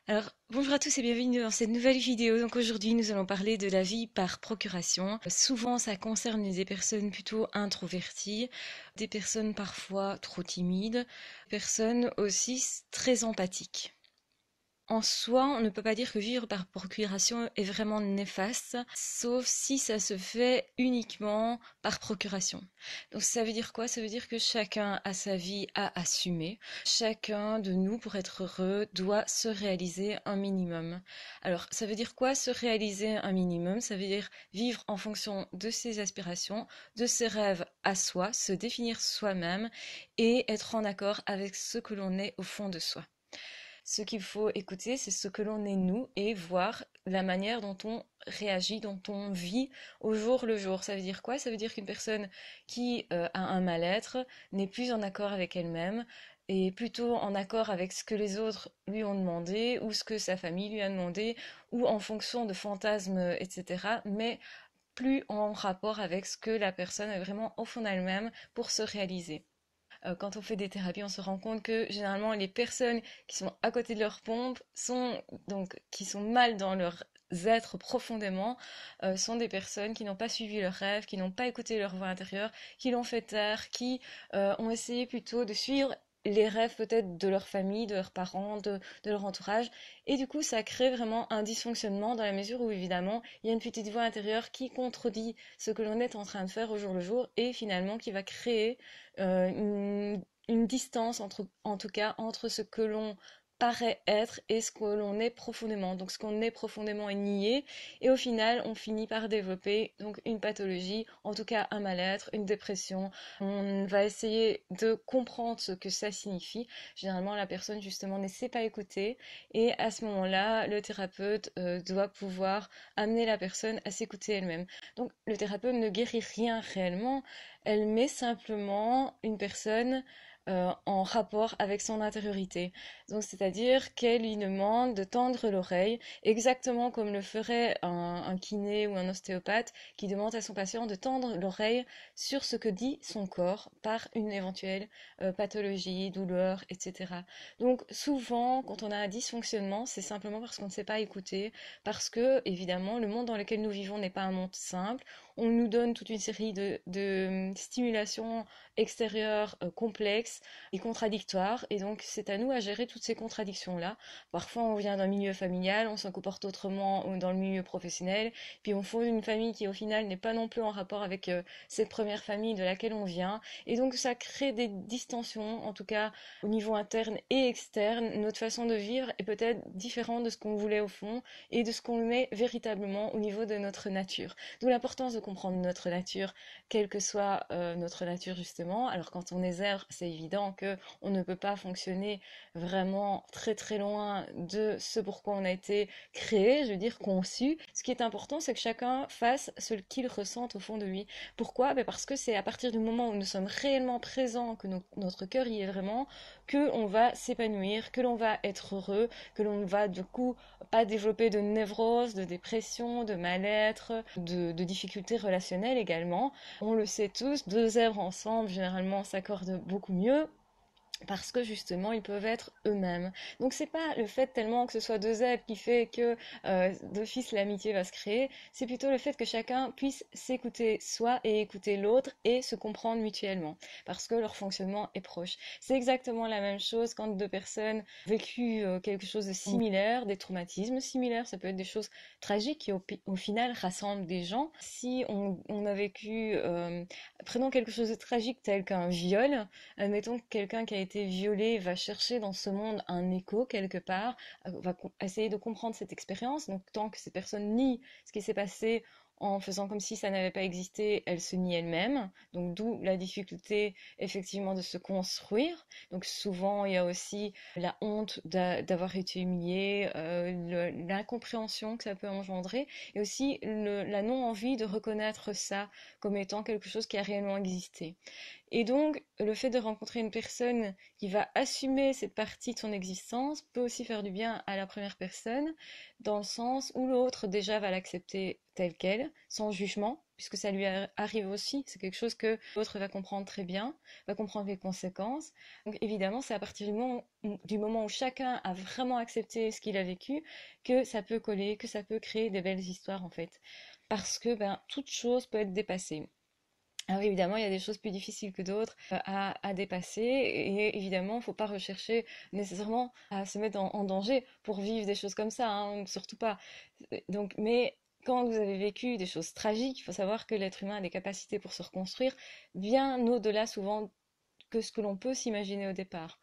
Alors, bonjour à tous et bienvenue dans cette nouvelle vidéo. Donc aujourd'hui, nous allons parler de la vie par procuration. Souvent, ça concerne des personnes plutôt introverties, des personnes parfois trop timides, personnes aussi très empathiques. En soi, on ne peut pas dire que vivre par procuration est vraiment néfaste, sauf si ça se fait uniquement par procuration. Donc ça veut dire quoi? Ça veut dire que chacun a sa vie à assumer. Chacun de nous, pour être heureux, doit se réaliser un minimum. Alors, ça veut dire quoi se réaliser un minimum? Ça veut dire vivre en fonction de ses aspirations, de ses rêves à soi, se définir soi-même et être en accord avec ce que l'on est au fond de soi. Ce qu'il faut écouter, c'est ce que l'on est nous et voir la manière dont on réagit, dont on vit au jour le jour. Ça veut dire quoi? Ça veut dire qu'une personne qui a un mal-être n'est plus en accord avec elle-même et plutôt en accord avec ce que les autres lui ont demandé ou ce que sa famille lui a demandé ou en fonction de fantasmes, etc. Mais plus en rapport avec ce que la personne est vraiment au fond d'elle-même pour se réaliser. Quand on fait des thérapies, on se rend compte que généralement les personnes qui sont à côté de leur pompe qui sont mal dans leur être profondément, sont des personnes qui n'ont pas suivi leurs rêves, qui n'ont pas écouté leur voix intérieure, qui l'ont fait taire, qui ont essayé plutôt de suivre les rêves peut-être de leur famille, de leurs parents, de leur entourage. Et du coup, ça crée vraiment un dysfonctionnement dans la mesure où, évidemment, il y a une petite voix intérieure qui contredit ce que l'on est en train de faire au jour le jour et finalement qui va créer une distance en tout cas entre ce que l'on paraît être et ce que l'on est profondément. Donc ce qu'on est profondément est nié et au final on finit par développer donc une pathologie, en tout cas un mal-être, une dépression. On va essayer de comprendre ce que ça signifie. Généralement la personne justement ne sait pas écouter et à ce moment-là le thérapeute doit pouvoir amener la personne à s'écouter elle-même. Donc le thérapeute ne guérit rien réellement, elle met simplement une personne en rapport avec son intériorité. Donc, c'est-à-dire qu'elle lui demande de tendre l'oreille, exactement comme le ferait un kiné ou un ostéopathe qui demande à son patient de tendre l'oreille sur ce que dit son corps par une éventuelle pathologie, douleur, etc. Donc, souvent, quand on a un dysfonctionnement, c'est simplement parce qu'on ne sait pas écouter, parce que, évidemment, le monde dans lequel nous vivons n'est pas un monde simple. On nous donne toute une série de stimulations extérieures complexes et contradictoires, et donc c'est à nous à gérer toutes ces contradictions-là. Parfois, on vient d'un milieu familial, on se comporte autrement dans le milieu professionnel, puis on fonde une famille qui, au final, n'est pas non plus en rapport avec cette première famille de laquelle on vient, et donc ça crée des distensions, en tout cas au niveau interne et externe. Notre façon de vivre est peut-être différente de ce qu'on voulait au fond et de ce qu'on est véritablement au niveau de notre nature. D'où l'importance de comprendre notre nature, quelle que soit notre nature justement. Alors quand on est zèbre, c'est évident que on ne peut pas fonctionner vraiment très très loin de ce pourquoi on a été créé, je veux dire conçu. Ce qui est important, c'est que chacun fasse ce qu'il ressent au fond de lui. Pourquoi? Ben parce que c'est à partir du moment où nous sommes réellement présents, que notre cœur y est vraiment, que on va s'épanouir, que l'on va être heureux, que l'on va du coup pas développer de névrose, de dépression, de mal-être, de difficultés relationnelles également. On le sait tous, deux zèbres ensemble généralement s'accordent beaucoup mieux parce que justement ils peuvent être eux-mêmes. Donc c'est pas le fait tellement que ce soit deux zèbres qui fait que d'office l'amitié va se créer, c'est plutôt le fait que chacun puisse s'écouter soi et écouter l'autre et se comprendre mutuellement, parce que leur fonctionnement est proche. C'est exactement la même chose quand deux personnes ont vécu quelque chose de similaire, des traumatismes similaires, ça peut être des choses tragiques qui au final rassemblent des gens. Si on a vécu, prenons quelque chose de tragique tel qu'un viol, admettons que quelqu'un qui a été violé va chercher dans ce monde un écho quelque part, va essayer de comprendre cette expérience. Donc tant que cette personne nie ce qui s'est passé en faisant comme si ça n'avait pas existé, elle se nie elle-même. Donc d'où la difficulté effectivement de se construire. Donc souvent il y a aussi la honte d'avoir été humilié, l'incompréhension que ça peut engendrer, et aussi la non-envie de reconnaître ça comme étant quelque chose qui a réellement existé. Et donc, le fait de rencontrer une personne qui va assumer cette partie de son existence peut aussi faire du bien à la première personne, dans le sens où l'autre déjà va l'accepter telle qu'elle, sans jugement. puisque ça lui arrive aussi. C'est quelque chose que l'autre va comprendre très bien, va comprendre les conséquences. Donc évidemment, c'est à partir du moment où chacun a vraiment accepté ce qu'il a vécu que ça peut coller, que ça peut créer des belles histoires en fait. Parce que toute chose peut être dépassée. Alors évidemment, il y a des choses plus difficiles que d'autres à dépasser et évidemment, il ne faut pas rechercher nécessairement à se mettre en danger pour vivre des choses comme ça, hein, surtout pas. Donc, mais quand vous avez vécu des choses tragiques, il faut savoir que l'être humain a des capacités pour se reconstruire bien au-delà souvent que ce que l'on peut s'imaginer au départ.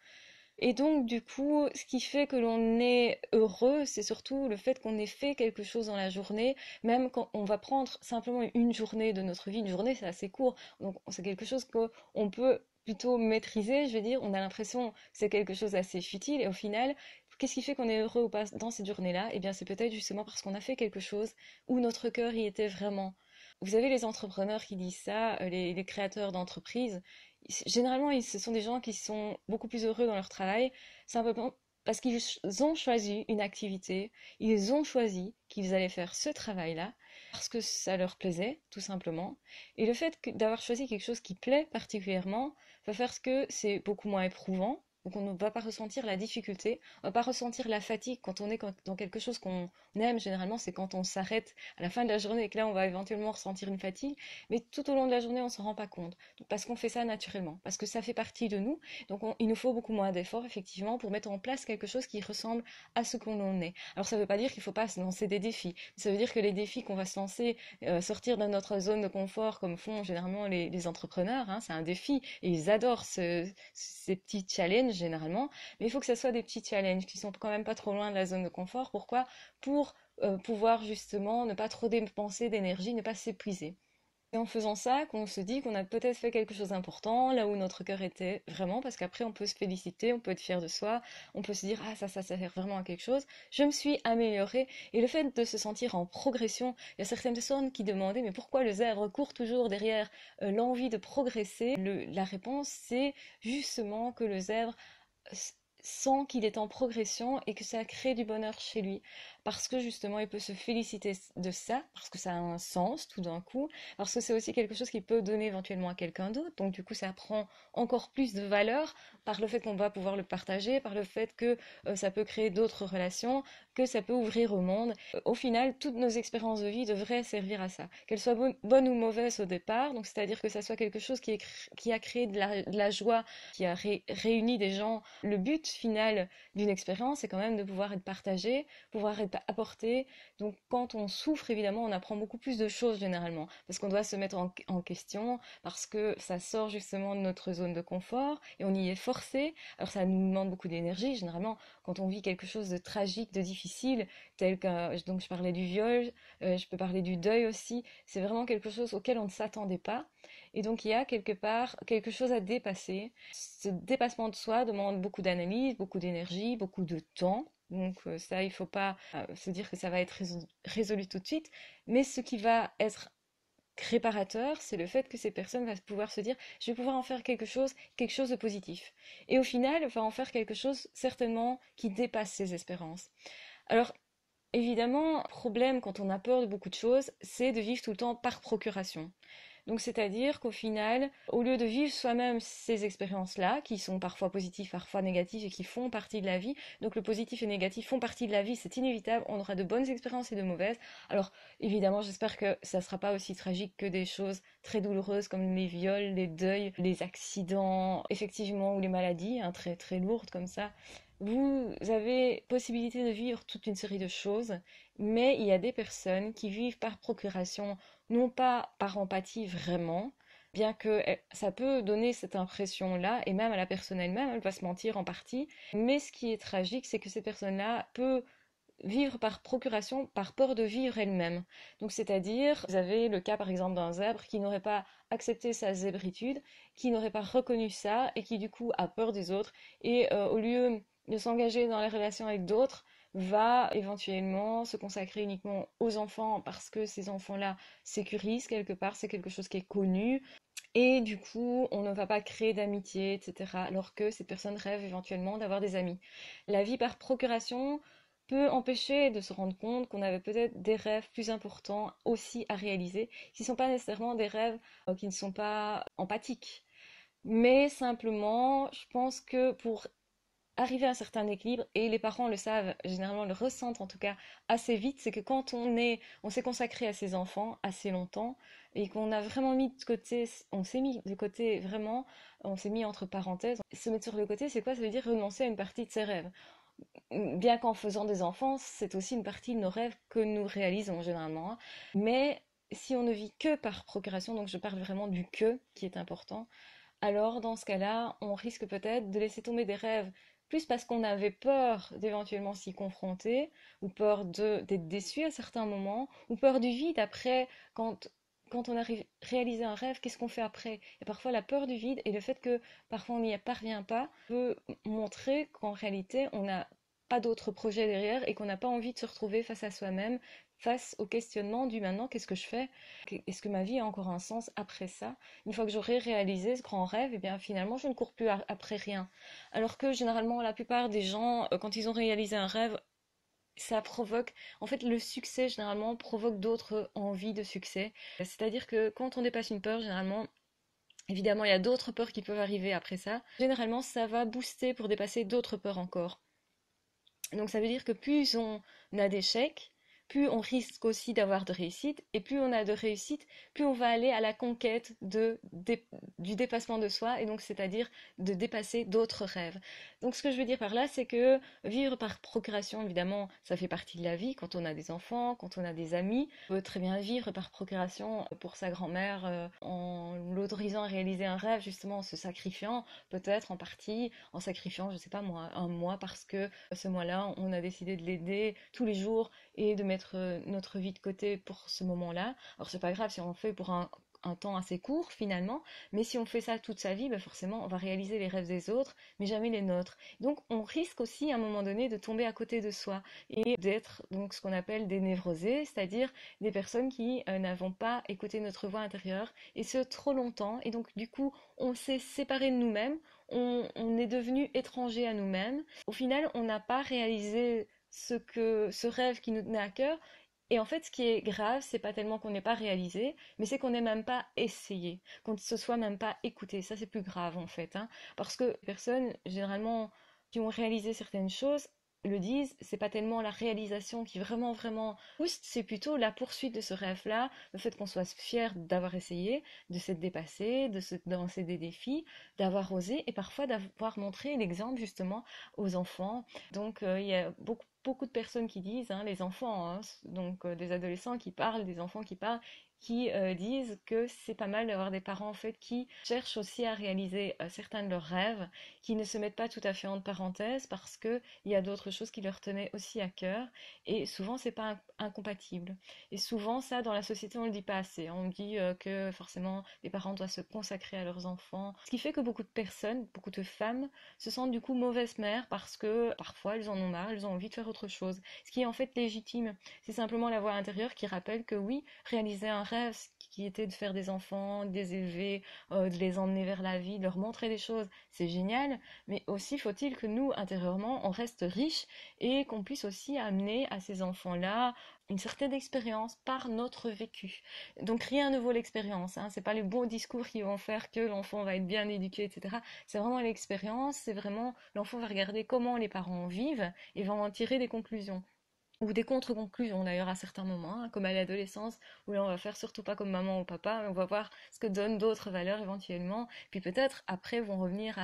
Et donc, du coup, ce qui fait que l'on est heureux, c'est surtout le fait qu'on ait fait quelque chose dans la journée, même quand on va prendre simplement une journée de notre vie. Une journée, c'est assez court, donc c'est quelque chose qu'on peut plutôt maîtriser, je veux dire. On a l'impression que c'est quelque chose d'assez futile, et au final, qu'est-ce qui fait qu'on est heureux ou pas dans cette journée-là? Eh bien, c'est peut-être justement parce qu'on a fait quelque chose où notre cœur y était vraiment. Vous avez les entrepreneurs qui disent ça, les créateurs d'entreprises. Généralement, ce sont des gens qui sont beaucoup plus heureux dans leur travail, simplement parce qu'ils ont choisi une activité, ils ont choisi qu'ils allaient faire ce travail-là, parce que ça leur plaisait, tout simplement. Et le fait d'avoir choisi quelque chose qui plaît particulièrement va faire que c'est beaucoup moins éprouvant. Donc on ne va pas ressentir la difficulté, on ne va pas ressentir la fatigue quand on est dans quelque chose qu'on aime. Généralement, c'est quand on s'arrête à la fin de la journée et que là, on va éventuellement ressentir une fatigue. Mais tout au long de la journée, on ne s'en rend pas compte. Parce qu'on fait ça naturellement, parce que ça fait partie de nous. Donc il nous faut beaucoup moins d'efforts, effectivement, pour mettre en place quelque chose qui ressemble à ce qu'on est. Alors ça ne veut pas dire qu'il ne faut pas se lancer des défis. Ça veut dire que les défis qu'on va se lancer, sortir de notre zone de confort, comme font généralement les entrepreneurs, hein, c'est un défi. Et ils adorent ces petits challenges, généralement. Mais il faut que ce soit des petits challenges qui sont quand même pas trop loin de la zone de confort. Pourquoi? Pour pouvoir justement ne pas trop dépenser d'énergie, ne pas s'épuiser. C'est en faisant ça qu'on se dit qu'on a peut-être fait quelque chose d'important, là où notre cœur était vraiment, parce qu'après on peut se féliciter, on peut être fier de soi, on peut se dire ah ça sert vraiment à quelque chose, je me suis améliorée, et le fait de se sentir en progression, il y a certaines personnes qui demandaient mais pourquoi le zèbre court toujours derrière l'envie de progresser. La réponse c'est justement que le zèbre sent qu'il est en progression et que ça crée du bonheur chez lui. Parce que justement, il peut se féliciter de ça, parce que ça a un sens tout d'un coup, parce que c'est aussi quelque chose qu'il peut donner éventuellement à quelqu'un d'autre. Donc du coup, ça prend encore plus de valeur par le fait qu'on va pouvoir le partager, par le fait que ça peut créer d'autres relations, que ça peut ouvrir au monde. Au final, toutes nos expériences de vie devraient servir à ça. Qu'elles soient bonnes ou mauvaises au départ, donc c'est-à-dire que ça soit quelque chose qui a créé de la joie, qui a réuni des gens. Le but final d'une expérience, c'est quand même de pouvoir être partagé, pouvoir être apporté. Donc quand on souffre, évidemment, on apprend beaucoup plus de choses généralement, parce qu'on doit se mettre en question, parce que ça sort justement de notre zone de confort, et on y est forcé. Alors ça nous demande beaucoup d'énergie, généralement, quand on vit quelque chose de tragique, de difficile, tel que, donc je parlais du viol, je peux parler du deuil aussi, c'est vraiment quelque chose auquel on ne s'attendait pas. Et donc il y a quelque part quelque chose à dépasser. Ce dépassement de soi demande beaucoup d'analyse, beaucoup d'énergie, beaucoup de temps. Donc ça, il ne faut pas se dire que ça va être résolu tout de suite. Mais ce qui va être réparateur, c'est le fait que ces personnes vont pouvoir se dire, je vais pouvoir en faire quelque chose de positif. Et au final, va en faire quelque chose certainement qui dépasse ses espérances. Alors, évidemment, problème quand on a peur de beaucoup de choses, c'est de vivre tout le temps par procuration. Donc c'est-à-dire qu'au final, au lieu de vivre soi-même ces expériences-là, qui sont parfois positives, parfois négatives et qui font partie de la vie, donc le positif et le négatif font partie de la vie, c'est inévitable, on aura de bonnes expériences et de mauvaises. Alors évidemment, j'espère que ça ne sera pas aussi tragique que des choses très douloureuses comme les viols, les deuils, les accidents, effectivement, ou les maladies, hein, très très lourdes comme ça. Vous avez possibilité de vivre toute une série de choses, mais il y a des personnes qui vivent par procuration, non pas par empathie vraiment, bien que ça peut donner cette impression-là, et même à la personne elle-même, elle va se mentir en partie. Mais ce qui est tragique, c'est que ces personnes-là peuvent vivre par procuration, par peur de vivre elle-même. Donc c'est-à-dire, vous avez le cas par exemple d'un zèbre qui n'aurait pas accepté sa zébritude, qui n'aurait pas reconnu ça, et qui du coup a peur des autres, et au lieu de s'engager dans les relations avec d'autres, va éventuellement se consacrer uniquement aux enfants parce que ces enfants-là sécurisent quelque part, c'est quelque chose qui est connu. Et du coup, on ne va pas créer d'amitié, etc. Alors que cette personne rêve éventuellement d'avoir des amis. La vie par procuration peut empêcher de se rendre compte qu'on avait peut-être des rêves plus importants aussi à réaliser, qui ne sont pas nécessairement des rêves qui ne sont pas empathiques. Mais simplement, je pense que pour arriver à un certain équilibre, et les parents le savent, généralement le ressentent en tout cas assez vite, c'est que quand on s'est consacré à ses enfants assez longtemps, et qu'on a vraiment mis de côté, on s'est mis de côté vraiment, on s'est mis entre parenthèses, se mettre sur le côté, c'est quoi? Ça veut dire renoncer à une partie de ses rêves. Bien qu'en faisant des enfants, c'est aussi une partie de nos rêves que nous réalisons généralement, hein. Mais si on ne vit que par procuration, donc je parle vraiment du que qui est important, alors dans ce cas-là, on risque peut-être de laisser tomber des rêves, plus parce qu'on avait peur d'éventuellement s'y confronter, ou peur d'être déçu à certains moments, ou peur du vide après, quand on a réalisé un rêve, qu'est-ce qu'on fait après? Et parfois la peur du vide et le fait que parfois on n'y parvient pas peut montrer qu'en réalité on n'a pas d'autres projets derrière et qu'on n'a pas envie de se retrouver face à soi-même, face au questionnement du maintenant, qu'est-ce que je fais? Est-ce que ma vie a encore un sens après ça? Une fois que j'aurai réalisé ce grand rêve, et bien finalement je ne cours plus après rien. Alors que généralement la plupart des gens, quand ils ont réalisé un rêve, ça provoque, en fait le succès généralement provoque d'autres envies de succès. C'est-à-dire que quand on dépasse une peur, généralement, évidemment il y a d'autres peurs qui peuvent arriver après ça. Généralement ça va booster pour dépasser d'autres peurs encore. Donc ça veut dire que plus on a d'échecs, plus on risque aussi d'avoir de réussite, et plus on a de réussite, plus on va aller à la conquête du dépassement de soi, et donc c'est-à-dire de dépasser d'autres rêves. Donc ce que je veux dire par là, c'est que vivre par procuration, évidemment, ça fait partie de la vie, quand on a des enfants, quand on a des amis, on peut très bien vivre par procuration pour sa grand-mère en l'autorisant à réaliser un rêve, justement en se sacrifiant, peut-être en partie, en sacrifiant, je sais pas moi, un mois parce que ce mois-là, on a décidé de l'aider tous les jours et de mettre notre vie de côté pour ce moment-là. Alors c'est pas grave si on le fait pour un temps assez court finalement, mais si on fait ça toute sa vie, bah forcément on va réaliser les rêves des autres, mais jamais les nôtres. Donc on risque aussi à un moment donné de tomber à côté de soi et d'être donc ce qu'on appelle des névrosés, c'est-à-dire des personnes qui n'avons pas écouté notre voix intérieure et ce trop longtemps, et donc du coup on s'est séparé de nous-mêmes, on est devenu étranger à nous-mêmes. Au final, on n'a pas réalisé ce rêve qui nous tenait à cœur. Et en fait, ce qui est grave, c'est pas tellement qu'on n'ait pas réalisé, mais c'est qu'on n'ait même pas essayé, qu'on ne se soit même pas écouté. Ça, c'est plus grave en fait, hein. Parce que les personnes, généralement, qui ont réalisé certaines choses, le disent, c'est pas tellement la réalisation qui vraiment vraiment pousse, c'est plutôt la poursuite de ce rêve-là, le fait qu'on soit fier d'avoir essayé, de s'être dépassé, de se lancer des défis, d'avoir osé et parfois d'avoir montré l'exemple justement aux enfants. Donc il y a beaucoup de personnes qui disent, hein, les enfants, hein, donc des adolescents qui parlent, des enfants qui parlent, qui disent que c'est pas mal d'avoir des parents en fait qui cherchent aussi à réaliser certains de leurs rêves, qui ne se mettent pas tout à fait entre parenthèses parce que il y a d'autres choses qui leur tenaient aussi à cœur et souvent c'est pas incompatible. Et souvent ça dans la société on le dit pas assez. On dit que forcément les parents doivent se consacrer à leurs enfants, ce qui fait que beaucoup de personnes, beaucoup de femmes se sentent du coup mauvaises mères parce que parfois elles en ont marre, elles ont envie de faire autre chose. Ce qui est en fait légitime. C'est simplement la voix intérieure qui rappelle que oui, réaliser un rêve qui était de faire des enfants, de les élever, de les emmener vers la vie, de leur montrer des choses, c'est génial, mais aussi faut-il que nous, intérieurement, on reste riches et qu'on puisse aussi amener à ces enfants-là une certaine expérience par notre vécu. Donc rien ne vaut l'expérience, hein. C'est pas les bons discours qui vont faire que l'enfant va être bien éduqué, etc. C'est vraiment l'expérience, c'est vraiment l'enfant va regarder comment les parents vivent et va en tirer des conclusions ou des contre-conclusions d'ailleurs à certains moments, hein, comme à l'adolescence, où là on va faire surtout pas comme maman ou papa, mais on va voir ce que donnent d'autres valeurs éventuellement, puis peut-être après vont revenir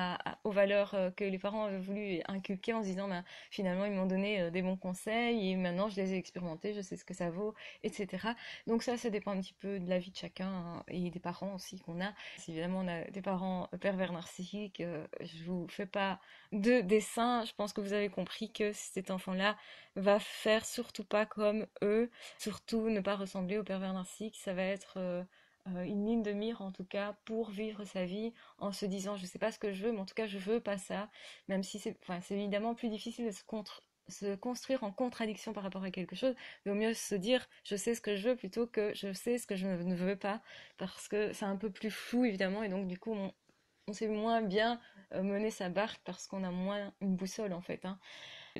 aux valeurs que les parents avaient voulu inculquer en se disant bah, finalement ils m'ont donné des bons conseils et maintenant je les ai expérimentés, je sais ce que ça vaut, etc. Donc ça dépend un petit peu de la vie de chacun hein, et des parents aussi qu'on a. Si évidemment on a des parents pervers narcissiques, je vous fais pas de dessin, je pense que vous avez compris que cet enfant-là va faire surtout pas comme eux, surtout ne pas ressembler au pervers narcissique, ça va être une ligne de mire en tout cas pour vivre sa vie en se disant je sais pas ce que je veux mais en tout cas je veux pas ça, même si c'est évidemment plus difficile de se construire en contradiction par rapport à quelque chose, mais au mieux se dire je sais ce que je veux plutôt que je sais ce que je ne veux pas, parce que c'est un peu plus flou évidemment et donc du coup on sait moins bien mener sa barque parce qu'on a moins une boussole en fait, hein.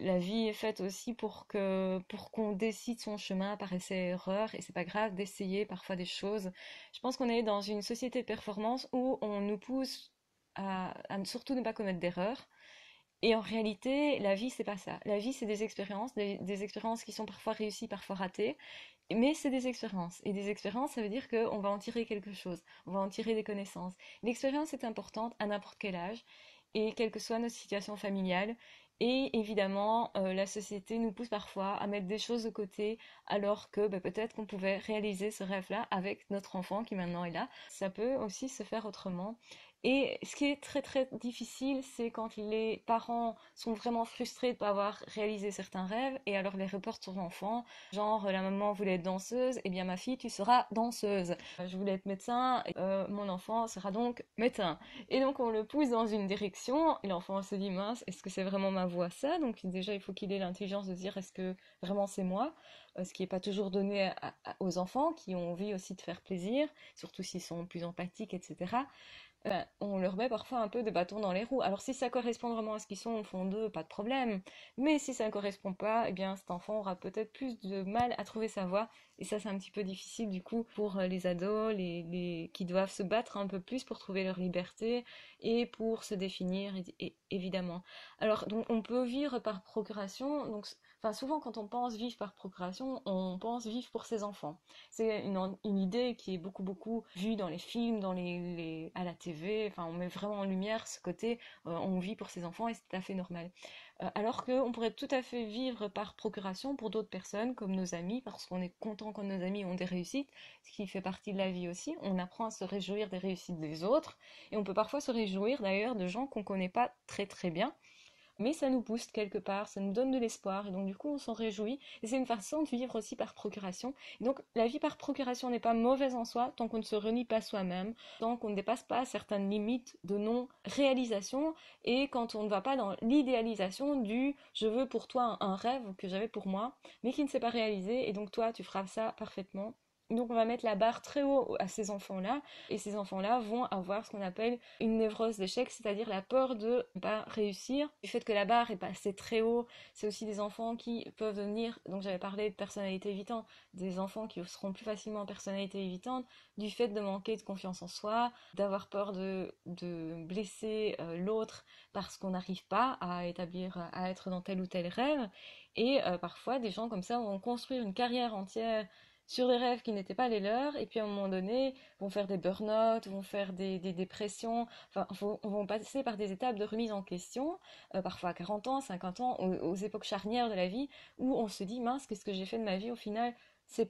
La vie est faite aussi pour qu'on décide son chemin par essai-erreur, et c'est pas grave d'essayer parfois des choses. Je pense qu'on est dans une société de performance où on nous pousse à surtout ne pas commettre d'erreurs. Et en réalité, la vie, c'est pas ça. La vie, c'est des expériences, des expériences qui sont parfois réussies, parfois ratées, mais c'est des expériences. Et des expériences, ça veut dire qu'on va en tirer quelque chose, on va en tirer des connaissances. L'expérience est importante à n'importe quel âge, et quelle que soit notre situation familiale. Et évidemment, la société nous pousse parfois à mettre des choses de côté, alors que peut-être qu'on pouvait réaliser ce rêve-là avec notre enfant qui maintenant est là. Ça peut aussi se faire autrement. Et ce qui est très très difficile, c'est quand les parents sont vraiment frustrés de ne pas avoir réalisé certains rêves et alors les reportent sur l'enfant. Genre, la maman voulait être danseuse, eh bien ma fille, tu seras danseuse. Je voulais être médecin, mon enfant sera donc médecin. Et donc on le pousse dans une direction et l'enfant se dit mince, est-ce que c'est vraiment ma voie ça? Donc déjà il faut qu'il ait l'intelligence de dire est-ce que vraiment c'est moi? Ce qui n'est pas toujours donné aux enfants qui ont envie aussi de faire plaisir, surtout s'ils sont plus empathiques, etc. On leur met parfois un peu de bâton dans les roues. Alors si ça correspond vraiment à ce qu'ils sont au fond d'eux, pas de problème. Mais si ça ne correspond pas, eh bien cet enfant aura peut-être plus de mal à trouver sa voie. Et ça c'est un petit peu difficile du coup pour les ados, qui doivent se battre un peu plus pour trouver leur liberté et pour se définir évidemment. Alors donc on peut vivre par procuration. Donc enfin souvent quand on pense vivre par procuration, on pense vivre pour ses enfants. C'est une idée qui est beaucoup vue dans les films, à la TV. Enfin, on met vraiment en lumière ce côté on vit pour ses enfants et c'est tout à fait normal. Alors qu'on pourrait tout à fait vivre par procuration pour d'autres personnes, comme nos amis, parce qu'on est content quand nos amis ont des réussites, ce qui fait partie de la vie aussi. On apprend à se réjouir des réussites des autres et on peut parfois se réjouir d'ailleurs de gens qu'on connaît pas très bien, mais ça nous booste quelque part, ça nous donne de l'espoir, et donc du coup on s'en réjouit, et c'est une façon de vivre aussi par procuration. Et donc la vie par procuration n'est pas mauvaise en soi, tant qu'on ne se renie pas soi-même, tant qu'on ne dépasse pas certaines limites de non-réalisation, et quand on ne va pas dans l'idéalisation du je veux pour toi un rêve que j'avais pour moi, mais qui ne s'est pas réalisé, et donc toi tu feras ça parfaitement. Donc on va mettre la barre très haut à ces enfants-là, et ces enfants-là vont avoir ce qu'on appelle une névrose d'échec, c'est-à-dire la peur de ne pas réussir. Du fait que la barre est passée très haut, c'est aussi des enfants qui peuvent devenir, donc j'avais parlé de personnalité évitante, des enfants qui seront plus facilement en personnalité évitante, du fait de manquer de confiance en soi, d'avoir peur de blesser l'autre parce qu'on n'arrive pas à être dans tel ou tel rêve. Et parfois, des gens comme ça vont construire une carrière entière sur des rêves qui n'étaient pas les leurs, et puis à un moment donné, vont faire des burn-out, vont faire des dépressions, enfin, vont passer par des étapes de remise en question, parfois à 40 ans, 50 ans, aux époques charnières de la vie, où on se dit, mince, qu'est-ce que j'ai fait de ma vie au final?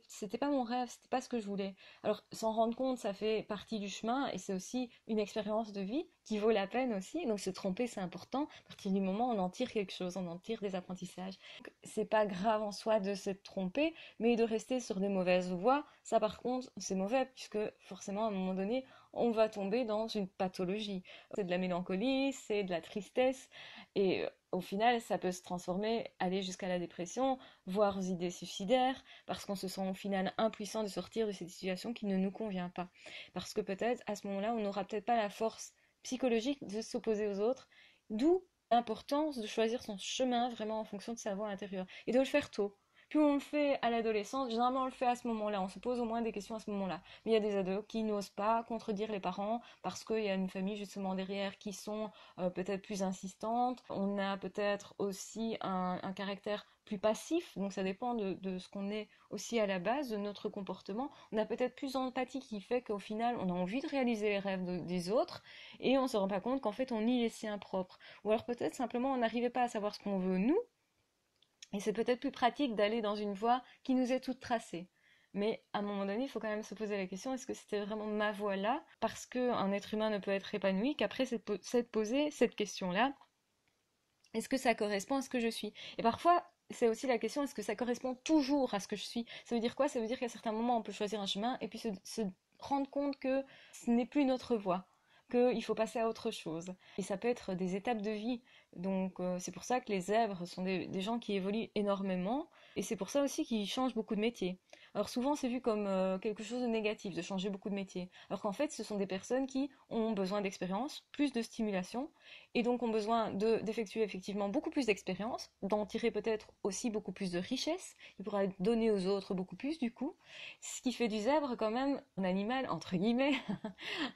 C'était pas mon rêve, c'était pas ce que je voulais. Alors, s'en rendre compte, ça fait partie du chemin, et c'est aussi une expérience de vie qui vaut la peine aussi. Donc, se tromper, c'est important. À partir du moment où on en tire quelque chose, on en tire des apprentissages. Donc, c'est pas grave en soi de se tromper, mais de rester sur des mauvaises voies, ça par contre, c'est mauvais, puisque forcément, à un moment donné, on va tomber dans une pathologie. C'est de la mélancolie, c'est de la tristesse, et au final, ça peut se transformer, aller jusqu'à la dépression, voire aux idées suicidaires, parce qu'on se sent au final impuissant de sortir de cette situation qui ne nous convient pas. Parce que peut-être, à ce moment-là, on n'aura peut-être pas la force psychologique de s'opposer aux autres, d'où l'importance de choisir son chemin vraiment en fonction de sa voix intérieure, et de le faire tôt. Plus on le fait à l'adolescence, généralement on le fait à ce moment-là, on se pose au moins des questions à ce moment-là. Mais il y a des ados qui n'osent pas contredire les parents parce qu'il y a une famille justement derrière qui sont peut-être plus insistantes. On a peut-être aussi un caractère plus passif, donc ça dépend de ce qu'on est aussi à la base, de notre comportement. On a peut-être plus d'empathie qui fait qu'au final on a envie de réaliser les rêves des autres et on se rend pas compte qu'en fait on y est si impropre. Ou alors peut-être simplement on n'arrivait pas à savoir ce qu'on veut nous, et c'est peut-être plus pratique d'aller dans une voie qui nous est toute tracée. Mais à un moment donné, il faut quand même se poser la question, est-ce que c'était vraiment ma voie là? Parce qu'un être humain ne peut être épanoui qu'après s'être posé cette question-là. Est-ce que ça correspond à ce que je suis? Et parfois, c'est aussi la question, est-ce que ça correspond toujours à ce que je suis? Ça veut dire quoi? Ça veut dire qu'à certains moments, on peut choisir un chemin et puis se rendre compte que ce n'est plus notre voie, qu'il faut passer à autre chose. Et ça peut être des étapes de vie. Donc c'est pour ça que les zèbres sont des gens qui évoluent énormément et c'est pour ça aussi qu'ils changent beaucoup de métiers. Alors souvent c'est vu comme quelque chose de négatif de changer beaucoup de métiers, alors qu'en fait ce sont des personnes qui ont besoin d'expérience, plus de stimulation et donc ont besoin d'effectuer effectivement beaucoup plus d'expérience, d'en tirer peut-être aussi beaucoup plus de richesse, il pourra donner aux autres beaucoup plus du coup, ce qui fait du zèbre quand même un animal entre guillemets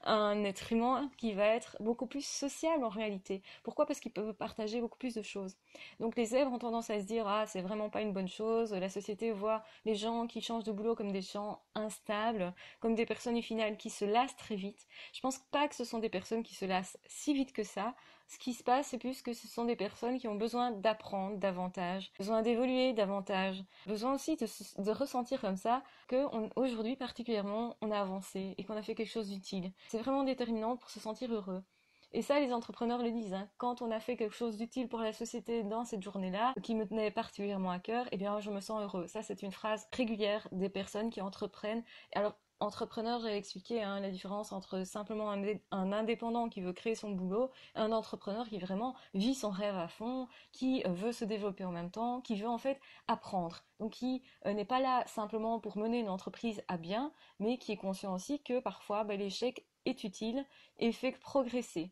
un être humain qui va être beaucoup plus sociable en réalité. Pourquoi? Parce qu'il peut partager beaucoup plus de choses. Donc les zèbres ont tendance à se dire ah c'est vraiment pas une bonne chose, la société voit les gens qui changent de boulot comme des gens instables, comme des personnes au final qui se lassent très vite. Je pense pas que ce sont des personnes qui se lassent si vite que ça. Ce qui se passe, c'est plus que ce sont des personnes qui ont besoin d'apprendre davantage, besoin d'évoluer davantage, besoin aussi de ressentir comme ça qu'aujourd'hui particulièrement, on a avancé et qu'on a fait quelque chose d'utile. C'est vraiment déterminant pour se sentir heureux. Et ça, les entrepreneurs le disent, hein. Quand on a fait quelque chose d'utile pour la société dans cette journée-là, qui me tenait particulièrement à cœur, eh bien, je me sens heureux. Ça, c'est une phrase régulière des personnes qui entreprennent. Alors, entrepreneur, j'avais expliqué hein, la différence entre simplement un indépendant qui veut créer son boulot et un entrepreneur qui vraiment vit son rêve à fond, qui veut se développer en même temps, qui veut en fait apprendre. Donc qui n'est pas là simplement pour mener une entreprise à bien, mais qui est conscient aussi que parfois l'échec est utile et fait progresser.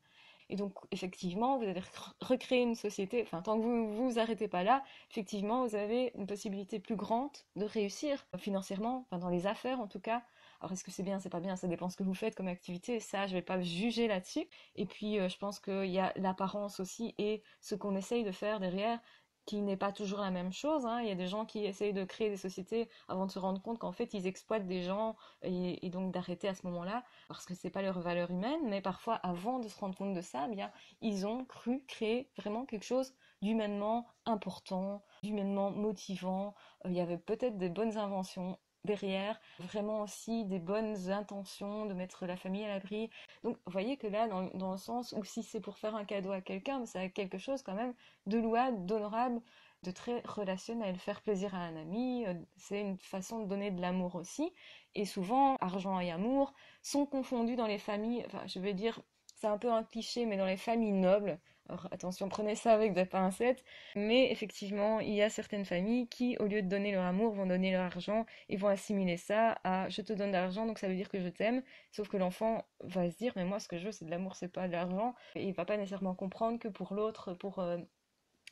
Et donc, effectivement, vous allez recréer une société, enfin, tant que vous vous arrêtez pas là, effectivement, vous avez une possibilité plus grande de réussir financièrement, enfin, dans les affaires en tout cas. Alors, est-ce que c'est bien, c'est pas bien, ça dépend ce que vous faites comme activité, ça, je vais pas juger là-dessus. Et puis, je pense qu'il y a l'apparence aussi et ce qu'on essaye de faire derrière qui n'est pas toujours la même chose, hein. Il y a des gens qui essayent de créer des sociétés avant de se rendre compte qu'en fait, ils exploitent des gens et donc d'arrêter à ce moment-là parce que c'est pas leur valeur humaine, mais parfois avant de se rendre compte de ça, eh bien ils ont cru créer vraiment quelque chose d'humainement important, d'humainement motivant. Il y avait peut-être des bonnes inventions derrière, vraiment aussi des bonnes intentions de mettre la famille à l'abri. Donc vous voyez que là, dans le sens où si c'est pour faire un cadeau à quelqu'un, c'est quelque chose quand même de louable, d'honorable, de très relationnel. Faire plaisir à un ami, c'est une façon de donner de l'amour aussi. Et souvent, argent et amour sont confondus dans les familles, enfin je vais dire, c'est un peu un cliché, mais dans les familles nobles, alors attention, prenez ça avec des pincettes, mais effectivement, il y a certaines familles qui, au lieu de donner leur amour, vont donner leur argent et vont assimiler ça à je te donne de l'argent, donc ça veut dire que je t'aime. Sauf que l'enfant va se dire, mais moi, ce que je veux, c'est de l'amour, c'est pas de l'argent. Et il va pas nécessairement comprendre que pour l'autre, pour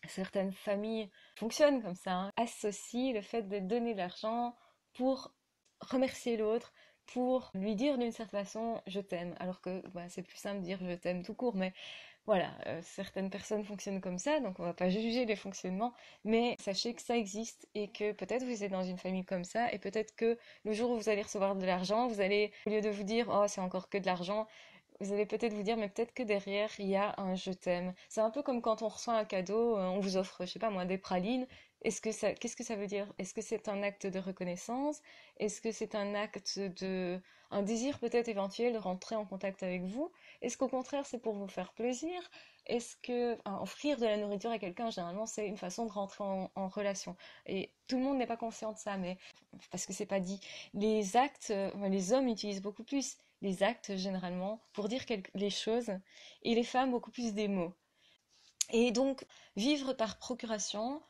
certaines familles fonctionnent comme ça, hein, associent le fait de donner de l'argent pour remercier l'autre, pour lui dire d'une certaine façon je t'aime, alors que c'est plus simple de dire je t'aime tout court, mais voilà, certaines personnes fonctionnent comme ça, donc on va pas juger les fonctionnements, mais sachez que ça existe et que peut-être vous êtes dans une famille comme ça et peut-être que le jour où vous allez recevoir de l'argent, vous allez, au lieu de vous dire oh c'est encore que de l'argent, vous allez peut-être vous dire, mais peut-être que derrière, il y a un je t'aime. C'est un peu comme quand on reçoit un cadeau, on vous offre, je sais pas moi, des pralines. Qu'est-ce que ça veut dire? Est-ce que c'est un acte de reconnaissance? Est-ce que c'est un acte un désir peut-être éventuel de rentrer en contact avec vous? Est-ce qu'au contraire, c'est pour vous faire plaisir? Est-ce que, offrir de la nourriture à quelqu'un, généralement, c'est une façon de rentrer en relation. Et tout le monde n'est pas conscient de ça, mais, parce que c'est pas dit. Les actes, les hommes utilisent beaucoup plus les actes généralement pour dire les choses et les femmes beaucoup plus des mots. Et donc vivre par procuration,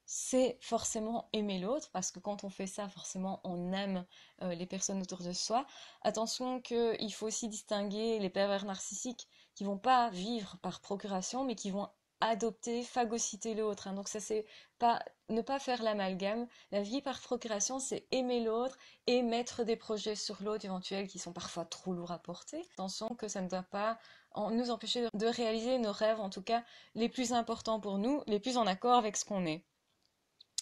c'est forcément aimer l'autre parce que quand on fait ça, forcément on aime les personnes autour de soi. Attention qu'il faut aussi distinguer les pervers narcissiques qui vont pas vivre par procuration mais qui vont adopter, phagocyter l'autre, hein. Donc ça c'est pas ne pas faire l'amalgame. La vie par procuration, c'est aimer l'autre et mettre des projets sur l'autre éventuels qui sont parfois trop lourds à porter. Attention que ça ne doit pas nous empêcher de réaliser nos rêves, en tout cas les plus importants pour nous, les plus en accord avec ce qu'on est.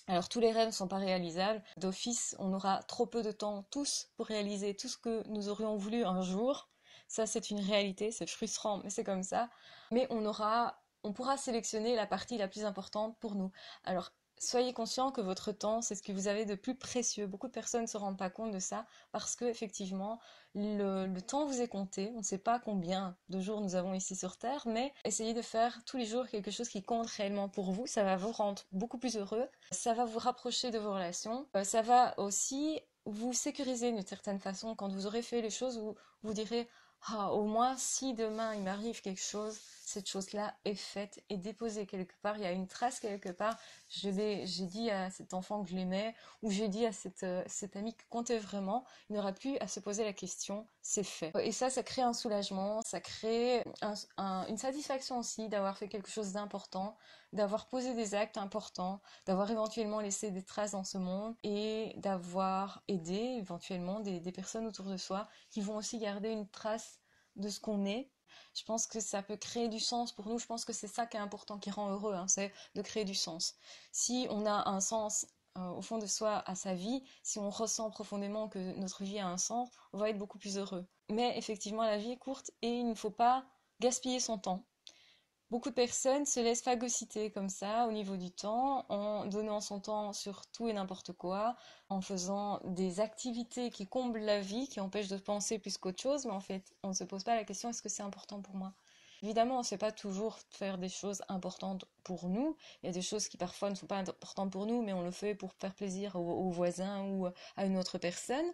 Alors tous les rêves ne sont pas réalisables. D'office, on aura trop peu de temps tous pour réaliser tout ce que nous aurions voulu un jour. Ça, c'est une réalité, c'est frustrant, mais c'est comme ça. Mais on pourra sélectionner la partie la plus importante pour nous. Alors, soyez conscient que votre temps, c'est ce que vous avez de plus précieux. Beaucoup de personnes ne se rendent pas compte de ça parce que, effectivement, le temps vous est compté. On ne sait pas combien de jours nous avons ici sur Terre, mais essayez de faire tous les jours quelque chose qui compte réellement pour vous. Ça va vous rendre beaucoup plus heureux. Ça va vous rapprocher de vos relations. Ça va aussi vous sécuriser d'une certaine façon quand vous aurez fait les choses où vous direz ah, au moins si demain il m'arrive quelque chose, cette chose-là est faite et déposée quelque part. Il y a une trace quelque part. J'ai dit à cet enfant que je l'aimais, ou j'ai dit à cet ami qui comptait vraiment, il n'aura plus à se poser la question, c'est fait. Et ça crée un soulagement, ça crée une satisfaction aussi d'avoir fait quelque chose d'important, d'avoir posé des actes importants, d'avoir éventuellement laissé des traces dans ce monde et d'avoir aidé éventuellement des personnes autour de soi qui vont aussi garder une trace de ce qu'on est. Je pense que ça peut créer du sens pour nous. Je pense que c'est ça qui est important, qui rend heureux, hein, c'est de créer du sens. Si on a un sens au fond de soi à sa vie, si on ressent profondément que notre vie a un sens, on va être beaucoup plus heureux. Mais effectivement, la vie est courte et il ne faut pas gaspiller son temps. Beaucoup de personnes se laissent phagocyter comme ça au niveau du temps, en donnant son temps sur tout et n'importe quoi, en faisant des activités qui comblent la vie, qui empêchent de penser plus qu'autre chose, mais en fait, on ne se pose pas la question, est-ce que c'est important pour moi? Évidemment, on ne sait pas toujours faire des choses importantes pour nous. Il y a des choses qui parfois ne sont pas importantes pour nous, mais on le fait pour faire plaisir aux voisins ou à une autre personne.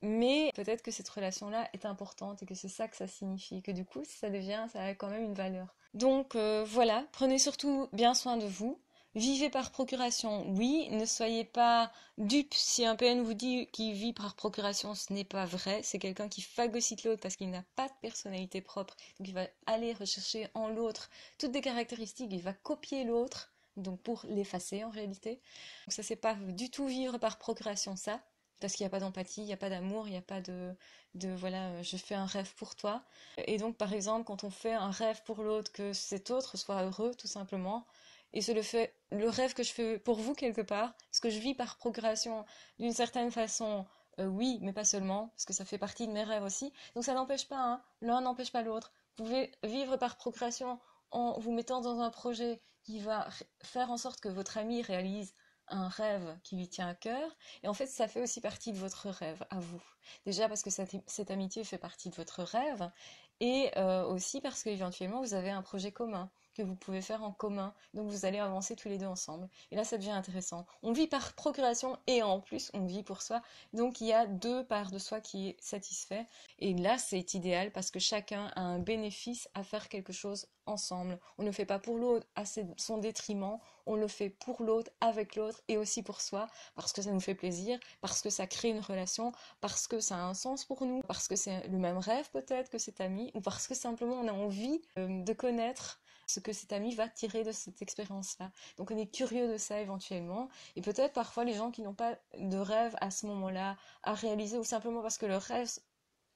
Mais peut-être que cette relation-là est importante et que c'est ça que ça signifie, que du coup, si ça devient, ça a quand même une valeur. Donc voilà, prenez surtout bien soin de vous. Vivez par procuration, oui, ne soyez pas dupes si un PN vous dit qu'il vit par procuration, ce n'est pas vrai. C'est quelqu'un qui phagocyte l'autre parce qu'il n'a pas de personnalité propre. Donc il va aller rechercher en l'autre toutes des caractéristiques, il va copier l'autre, donc pour l'effacer en réalité. Donc ça, c'est pas du tout vivre par procuration, ça. Parce qu'il n'y a pas d'empathie, il n'y a pas d'amour, il n'y a pas de voilà, je fais un rêve pour toi. Et donc, par exemple, quand on fait un rêve pour l'autre, que cet autre soit heureux, tout simplement, et c'est le rêve que je fais pour vous quelque part, ce que je vis par procuration d'une certaine façon, oui, mais pas seulement, parce que ça fait partie de mes rêves aussi. Donc ça n'empêche pas, hein, l'un n'empêche pas l'autre. Vous pouvez vivre par procuration en vous mettant dans un projet qui va faire en sorte que votre ami réalise un rêve qui lui tient à cœur, et en fait ça fait aussi partie de votre rêve à vous. Déjà parce que cette amitié fait partie de votre rêve, et aussi parce qu'éventuellement vous avez un projet commun que vous pouvez faire en commun, donc vous allez avancer tous les deux ensemble. Et là ça devient intéressant. On vit par procuration et en plus on vit pour soi, donc il y a deux parts de soi qui est satisfait, et là c'est idéal parce que chacun a un bénéfice à faire quelque chose ensemble. On ne le fait pas pour l'autre à son détriment, on le fait pour l'autre, avec l'autre et aussi pour soi, parce que ça nous fait plaisir, parce que ça crée une relation, parce que ça a un sens pour nous, parce que c'est le même rêve peut-être que cet ami, ou parce que simplement on a envie de connaître ce que cet ami va tirer de cette expérience-là. Donc on est curieux de ça éventuellement, et peut-être parfois les gens qui n'ont pas de rêve à ce moment-là à réaliser, ou simplement parce que leurs rêves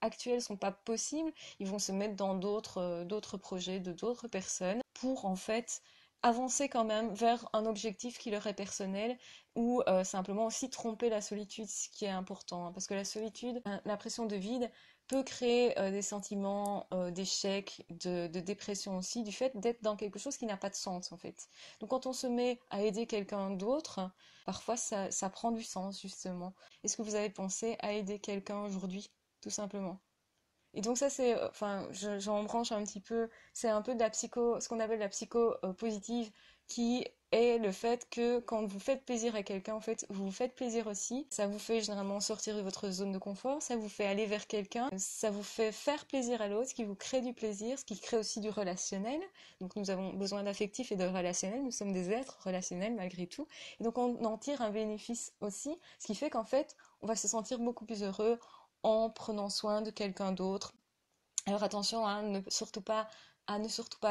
actuels sont pas possibles, ils vont se mettre dans d'autres projets de d'autres personnes pour en fait avancer quand même vers un objectif qui leur est personnel, ou simplement aussi tromper la solitude, ce qui est important, hein, parce que la solitude, l'impression de vide peut créer des sentiments d'échec, de dépression aussi, du fait d'être dans quelque chose qui n'a pas de sens en fait. Donc quand on se met à aider quelqu'un d'autre, parfois ça prend du sens justement. Est-ce que vous avez pensé à aider quelqu'un aujourd'hui, tout simplement? Et donc ça c'est, enfin, j'en branche un petit peu, c'est un peu de la psycho, ce qu'on appelle la psycho positive, qui est le fait que quand vous faites plaisir à quelqu'un, en fait, vous vous faites plaisir aussi. Ça vous fait généralement sortir de votre zone de confort, ça vous fait aller vers quelqu'un, ça vous fait faire plaisir à l'autre, ce qui vous crée du plaisir, ce qui crée aussi du relationnel. Donc nous avons besoin d'affectif et de relationnel, nous sommes des êtres relationnels malgré tout. Et donc on en tire un bénéfice aussi, ce qui fait qu'en fait, on va se sentir beaucoup plus heureux en prenant soin de quelqu'un d'autre. Alors attention, hein, ne surtout pas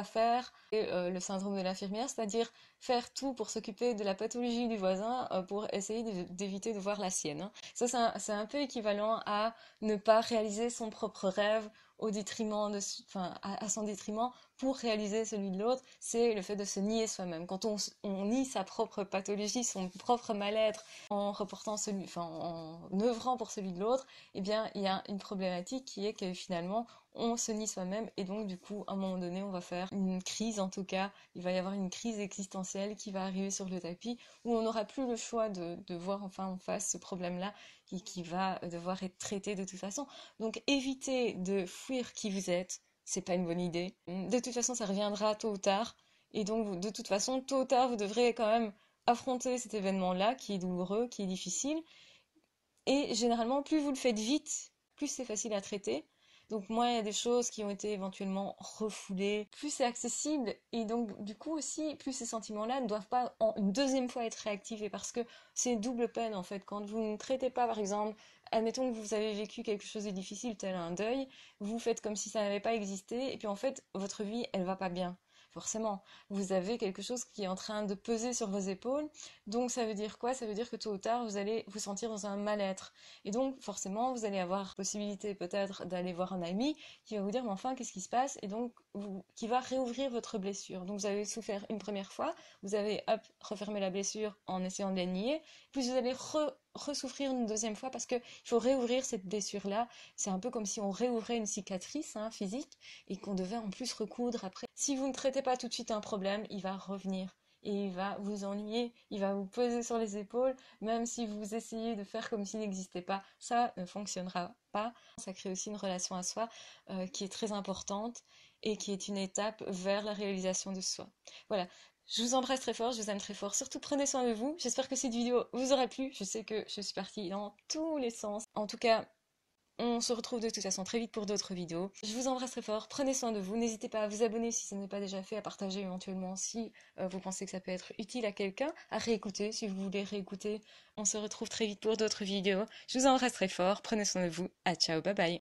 faire le syndrome de l'infirmière, c'est-à-dire faire tout pour s'occuper de la pathologie du voisin pour essayer d'éviter de voir la sienne, hein. Ça, c'est un peu équivalent à ne pas réaliser son propre rêve au détriment enfin, à son détriment pour réaliser celui de l'autre. C'est le fait de se nier soi-même. Quand on nie sa propre pathologie, son propre mal-être en reportant enfin, en œuvrant pour celui de l'autre, eh bien, il y a une problématique qui est que finalement, on se nie soi-même et donc du coup, à un moment donné, on va faire une crise, en tout cas, il va y avoir une crise existentielle qui va arriver sur le tapis où on n'aura plus le choix de voir enfin en face ce problème-là qui va devoir être traité de toute façon. Donc évitez de fuir qui vous êtes, c'est pas une bonne idée. De toute façon, ça reviendra tôt ou tard, et donc de toute façon, tôt ou tard, vous devrez quand même affronter cet événement-là qui est douloureux, qui est difficile, et généralement, plus vous le faites vite, plus c'est facile à traiter. Donc moins il y a des choses qui ont été éventuellement refoulées, plus c'est accessible et donc du coup aussi plus ces sentiments-là ne doivent pas une deuxième fois être réactivés parce que c'est double peine en fait. Quand vous ne traitez pas par exemple, admettons que vous avez vécu quelque chose de difficile tel un deuil, vous faites comme si ça n'avait pas existé et puis en fait votre vie elle va pas bien. Forcément, vous avez quelque chose qui est en train de peser sur vos épaules. Donc ça veut dire quoi? Ça veut dire que tôt ou tard, vous allez vous sentir dans un mal-être. Et donc forcément, vous allez avoir possibilité peut-être d'aller voir un ami qui va vous dire, mais enfin, qu'est-ce qui se passe? Et donc, qui va réouvrir votre blessure. Donc vous avez souffert une première fois, vous avez hop, refermé la blessure en essayant de la nier, puis vous allez ressouffrir une deuxième fois parce qu'il faut réouvrir cette blessure-là. C'est un peu comme si on réouvrait une cicatrice physique et qu'on devait en plus recoudre après. Si vous ne traitez pas tout de suite un problème, il va revenir et il va vous ennuyer, il va vous peser sur les épaules, même si vous essayez de faire comme s'il n'existait pas, ça ne fonctionnera pas. Ça crée aussi une relation à soi qui est très importante et qui est une étape vers la réalisation de soi. Voilà. Je vous embrasse très fort, je vous aime très fort. Surtout prenez soin de vous. J'espère que cette vidéo vous aura plu. Je sais que je suis partie dans tous les sens. En tout cas, on se retrouve de toute façon très vite pour d'autres vidéos. Je vous embrasse très fort, prenez soin de vous, n'hésitez pas à vous abonner si ce n'est pas déjà fait, à partager éventuellement si vous pensez que ça peut être utile à quelqu'un, à réécouter si vous voulez réécouter. On se retrouve très vite pour d'autres vidéos. Je vous embrasse très fort, prenez soin de vous, à ciao, bye bye.